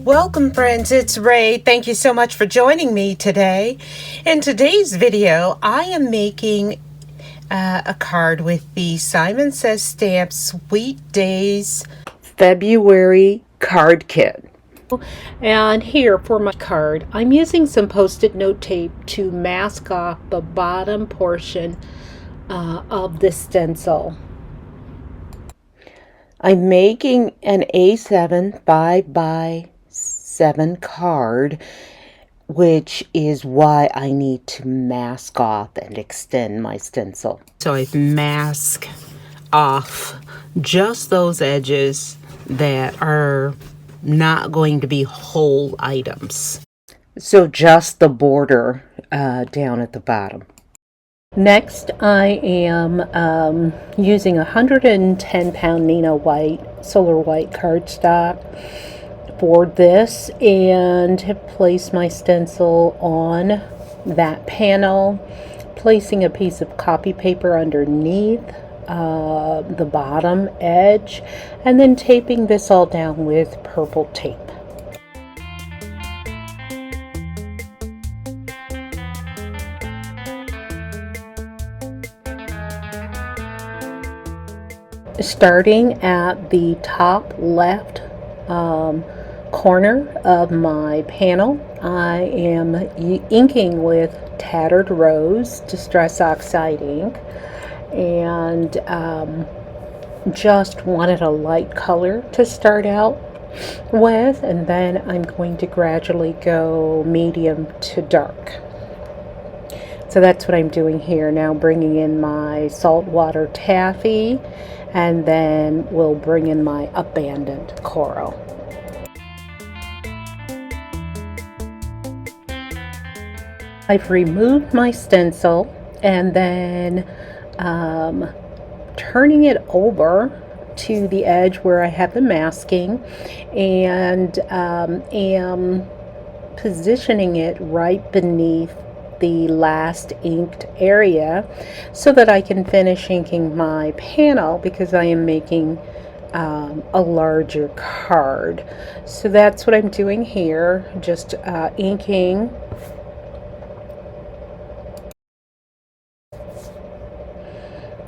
Welcome friends, it's Ray. Thank you so much for joining me today. In today's video, I am making a card with the Simon Says Stamp Sweet Days February card kit. And here for my card, I'm using some post-it note tape to mask off the bottom portion of the stencil. I'm making an A7 5x7 card, which is why I need to mask off and extend my stencil. So I've masked off just those edges that are not going to be whole items. So just the border down at the bottom. Next, I am using 110 pound Nina White, Solar White cardstock for this, and have placed my stencil on that panel, placing a piece of copy paper underneath the bottom edge, and then taping this all down with purple tape. Starting at the top left corner of my panel, I am inking with Tattered Rose Distress Oxide ink, and just wanted a light color to start out with, and then I'm going to gradually go medium to dark. So that's what I'm doing here now, bringing in my saltwater taffy, and then we'll bring in my abandoned coral. I've removed my stencil and then turning it over to the edge where I have the masking, and am positioning it right beneath the last inked area so that I can finish inking my panel, because I am making a larger card. So that's what I'm doing here, just inking.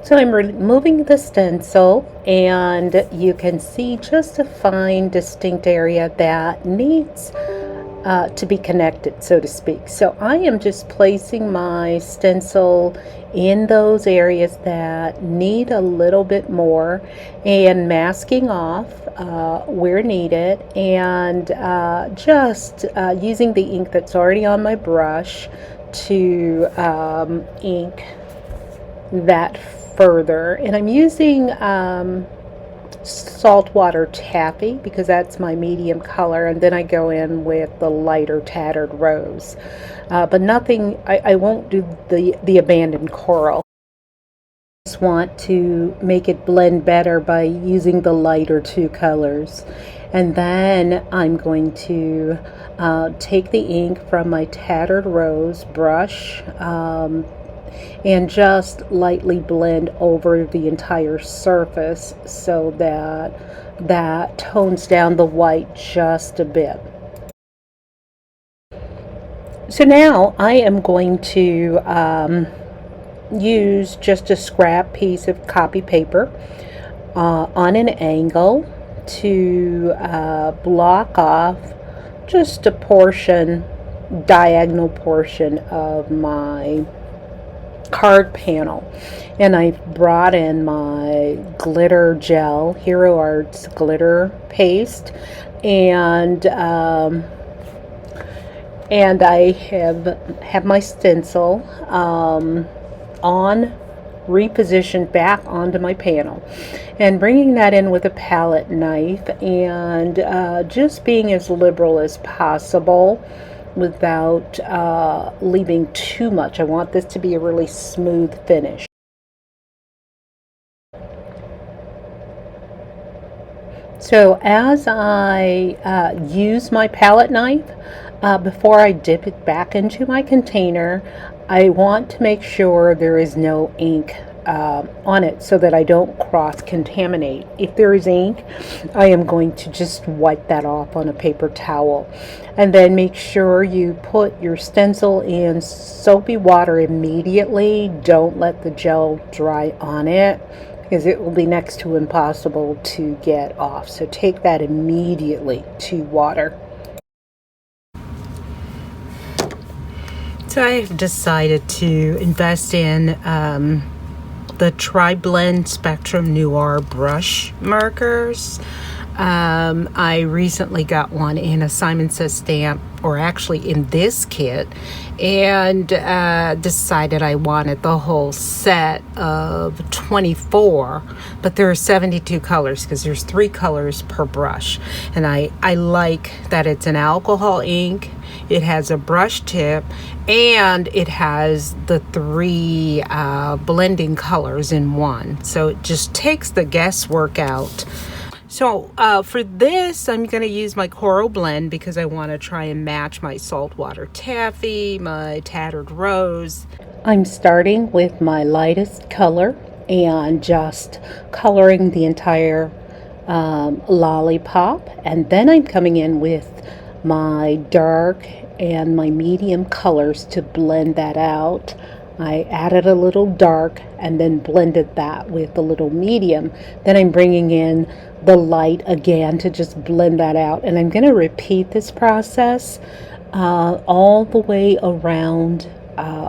So I'm removing the stencil, and you can see just a fine distinct area that needs to be connected, so to speak. So I am just placing my stencil in those areas that need a little bit more, and masking off where needed, and just using the ink that's already on my brush to ink that further. And I'm using saltwater taffy because that's my medium color, and then I go in with the lighter Tattered Rose, but nothing, I won't do the abandoned coral. I just want to make it blend better by using the lighter two colors. And then I'm going to take the ink from my Tattered Rose brush and just lightly blend over the entire surface so that tones down the white just a bit. So now I am going to use just a scrap piece of copy paper on an angle to block off just a portion, diagonal portion of my card panel. And I've brought in my glitter gel, Hero Arts glitter paste, and I have my stencil repositioned back onto my panel, and bringing that in with a palette knife, and just being as liberal as possible without leaving too much. I want this to be a really smooth finish. So as I use my palette knife, before I dip it back into my container, I want to make sure there is no ink on it so that I don't cross-contaminate. If there is ink, I am going to just wipe that off on a paper towel. And then make sure you put your stencil in soapy water immediately. Don't let the gel dry on it, because it will be next to impossible to get off. So take that immediately to water. So I've decided to invest in the Tri-Blend Spectrum Noir brush markers. I recently got one in a Simon Says stamp, or actually in this kit, and decided I wanted the whole set of 24, but there are 72 colors because there's 3 colors per brush. And I like that it's an alcohol ink, it has a brush tip, and it has the 3 blending colors in one. So it just takes the guesswork out. So for this, I'm going to use my Coral Blend because I want to try and match my saltwater taffy, my tattered rose. I'm starting with my lightest color and just coloring the entire lollipop. And then I'm coming in with my dark and my medium colors to blend that out. I added a little dark and then blended that with a little medium. Then I'm bringing in the light again to just blend that out. And I'm going to repeat this process all the way around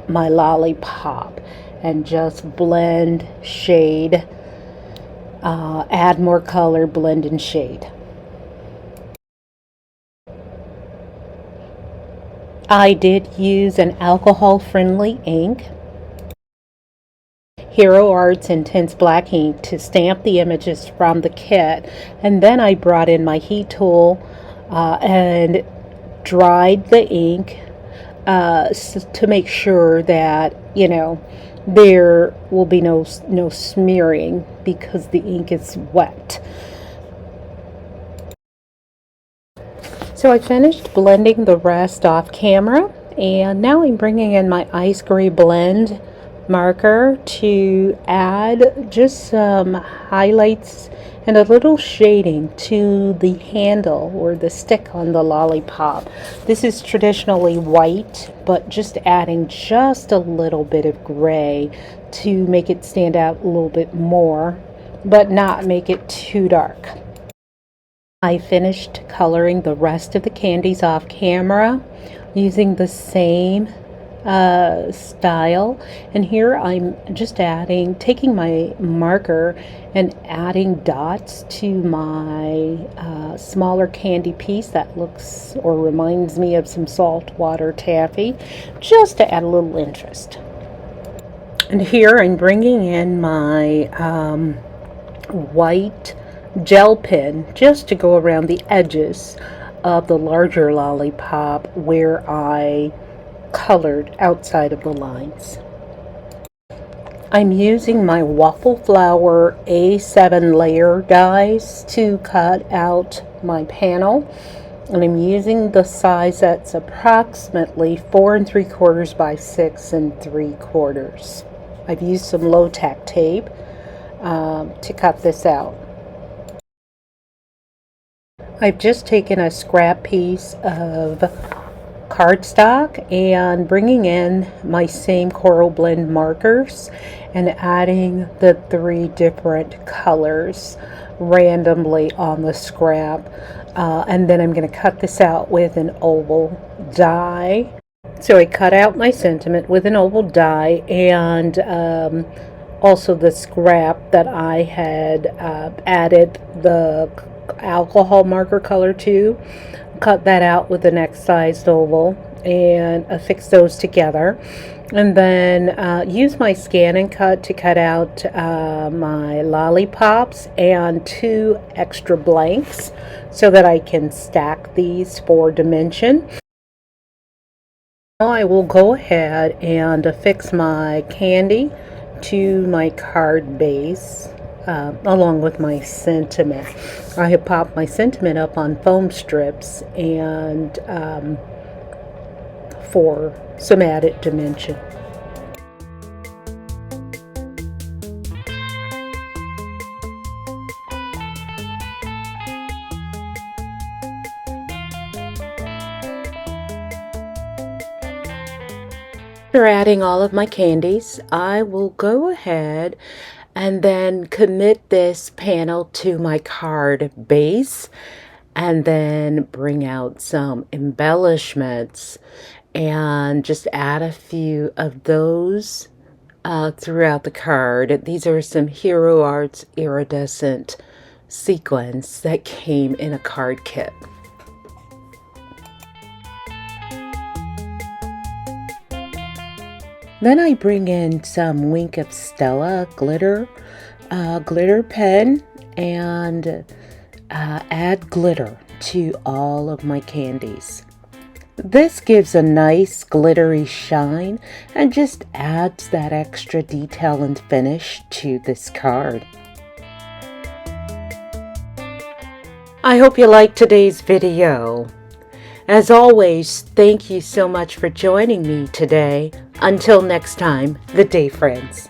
my lollipop, and just blend, shade, add more color, blend and shade. I did use an alcohol-friendly ink, Hero Arts Intense Black ink, to stamp the images from the kit, and then I brought in my heat tool and dried the ink to make sure that, you know, there will be no smearing because the ink is wet. So I finished blending the rest off camera, and now I'm bringing in my Ice Gray Blend marker to add just some highlights and a little shading to the handle or the stick on the lollipop. This is traditionally white, but just adding just a little bit of gray to make it stand out a little bit more, but not make it too dark. I finished coloring the rest of the candies off camera using the same style, and here I'm just taking my marker and adding dots to my smaller candy piece that looks or reminds me of some saltwater taffy, just to add a little interest. And here I'm bringing in my white gel pen just to go around the edges of the larger lollipop where I colored outside of the lines. I'm using my Waffle Flower A7 layer dies to cut out my panel, and I'm using the size that's approximately 4 3/4 by 6 3/4. I've used some low tack tape to cut this out. I've just taken a scrap piece of cardstock and bringing in my same Coral Blend markers and adding the 3 different colors randomly on the scrap, and then I'm going to cut this out with an oval die. So I cut out my sentiment with an oval die, and also the scrap that I had added the alcohol marker color to, cut that out with the next sized oval and affix those together, and then use my scan and cut to cut out my lollipops and 2 extra blanks so that I can stack these for dimension. Now I will go ahead and affix my candy to my card base along with my sentiment. I have popped my sentiment up on foam strips and for some added dimension. After adding all of my candies, I will go ahead and then commit this panel to my card base and then bring out some embellishments and just add a few of those throughout the card. These are some Hero Arts iridescent sequins that came in a card kit. Then I bring in some Wink of Stella glitter pen and add glitter to all of my candies. This gives a nice glittery shine and just adds that extra detail and finish to this card. I hope you liked today's video. As always, thank you so much for joining me today. Until next time, good day, friends.